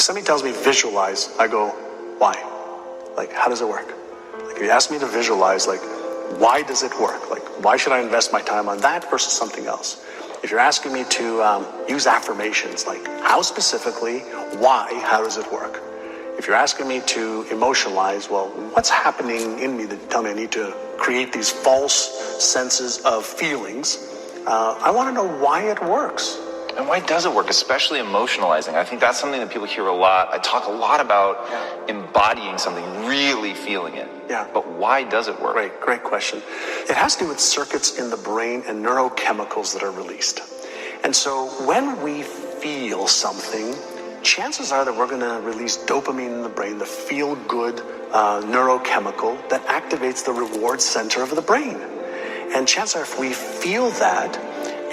If somebody tells me visualize, I go, why? Like, how does it work? Like, if you ask me to visualize, like, why does it work? Like, why should I invest my time on that versus something else? If you're asking me to use affirmations, like, how specifically, why, how does it work? If you're asking me to emotionalize, well, what's happening in me that tell me I need to create these false senses of feelings? I want to know why it works. And why does it work, especially emotionalizing? I think that's something that people hear a lot. I talk a lot about embodying something, really feeling it. Yeah. But why does it work? Great question. It has to do with circuits in the brain and neurochemicals that are released. And so when we feel something, chances are that we're going to release dopamine in the brain, the feel-good neurochemical that activates the reward center of the brain. And chances are if we feel that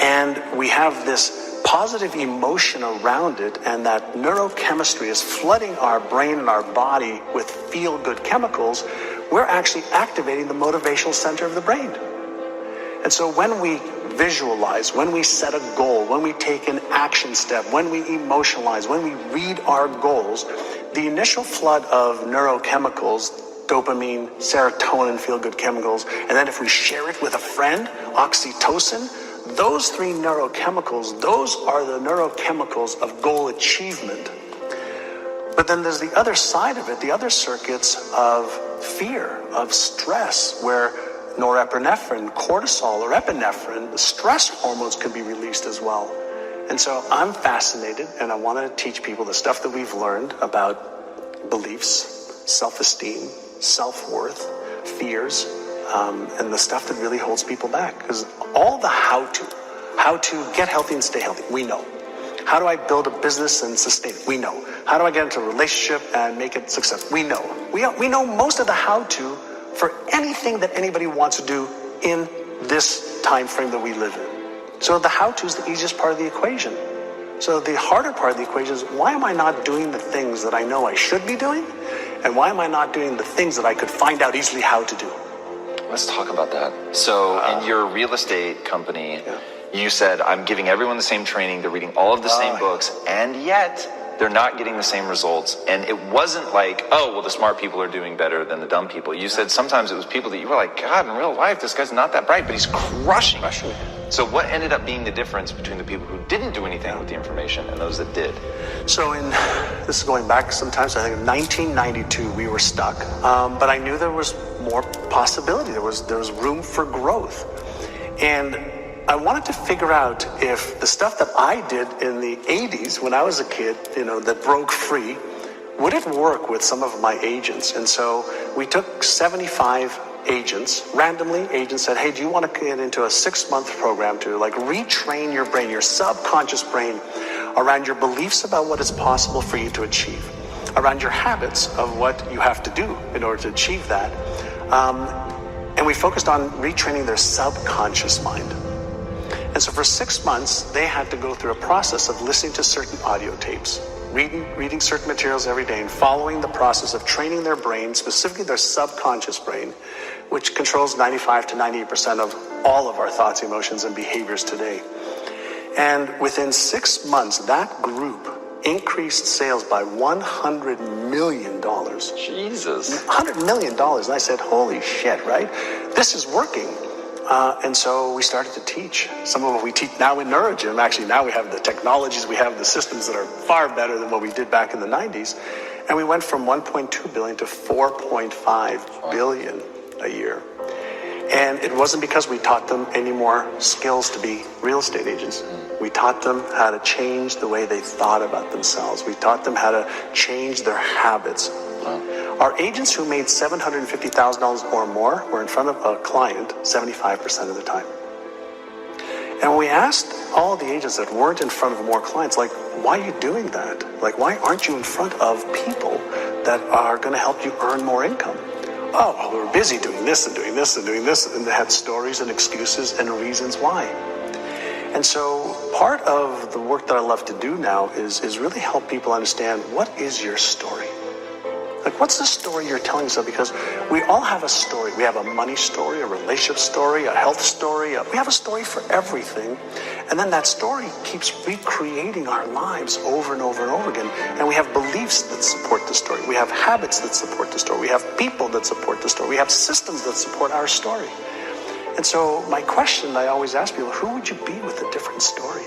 and we have this positive emotion around it, and that neurochemistry is flooding our brain and our body with feel-good chemicals, we're actually activating the motivational center of the brain. And so when we visualize, when we set a goal, when we take an action step, when we emotionalize, when we read our goals, the initial flood of neurochemicals, dopamine, serotonin, feel-good chemicals, and then if we share it with a friend, oxytocin, those three neurochemicals, those are the neurochemicals of goal achievement. But then there's the other side of it, the other circuits of fear, of stress, where norepinephrine, cortisol, or epinephrine, the stress hormones can be released as well. And so I'm fascinated, and I want to teach people the stuff that we've learned about beliefs, self-esteem, self-worth, fears, and the stuff that really holds people back. Because all the how to get healthy and stay healthy, we know. How do I build a business and sustain it? We know. How do I get into a relationship and make it successful? We know. We know most of the how-to for anything that anybody wants to do in this time frame that we live in. So the how-to is the easiest part of the equation. So the harder part of the equation is, why am I not doing the things that I know I should be doing? And why am I not doing the things that I could find out easily how to do? Let's talk about that. So in your real estate company, you said, I'm giving everyone the same training, they're reading all of the same books, and yet they're not getting the same results. And it wasn't like, oh, well, the smart people are doing better than the dumb people. You said sometimes it was people that you were like, God, in real life, this guy's not that bright, but he's crushing. So what ended up being the difference between the people who didn't do anything with the information and those that did? So this is going back sometimes, I think in 1992, we were stuck. But I knew there was more possibility. There was room for growth. And I wanted to figure out if the stuff that I did in the 80s when I was a kid, that broke free, would it work with some of my agents? And so we took 75 agents, randomly. Agents said, hey, do you want to get into a 6-month program to retrain your brain, your subconscious brain, around your beliefs about what is possible for you to achieve, around your habits of what you have to do in order to achieve that. And we focused on retraining their subconscious mind. And so for 6 months, they had to go through a process of listening to certain audio tapes, reading certain materials every day, and following the process of training their brain, specifically their subconscious brain, which controls 95 to 98% of all of our thoughts, emotions, and behaviors today. And within 6 months, that group increased sales by $100 million. Jesus. $100 million. And I said, holy shit, right? This is working. And so we started to teach. Some of what we teach now in NeuroGym, actually now we have the technologies, we have the systems that are far better than what we did back in the 90s. And we went from 1.2 billion to 4.5 billion a year. And it wasn't because we taught them any more skills to be real estate agents. We taught them how to change the way they thought about themselves. We taught them how to change their habits. Our agents who made $750,000 or more were in front of a client 75% of the time. And when we asked all the agents that weren't in front of more clients, why are you doing that? Why aren't you in front of people that are going to help you earn more income? Oh, well, we were busy doing this and doing this and doing this, and they had stories and excuses and reasons why. And so part of the work that I love to do now is really help people understand, what is your story? Like, what's the story you're telling yourself? Because we all have a story. We have a money story, a relationship story, a health story. We have a story for everything. And then that story keeps recreating our lives over and over and over again. And we have beliefs that support the story. We have habits that support the story. We have people that support the story. We have systems that support our story. And so my question that I always ask people, who would you be with a different story?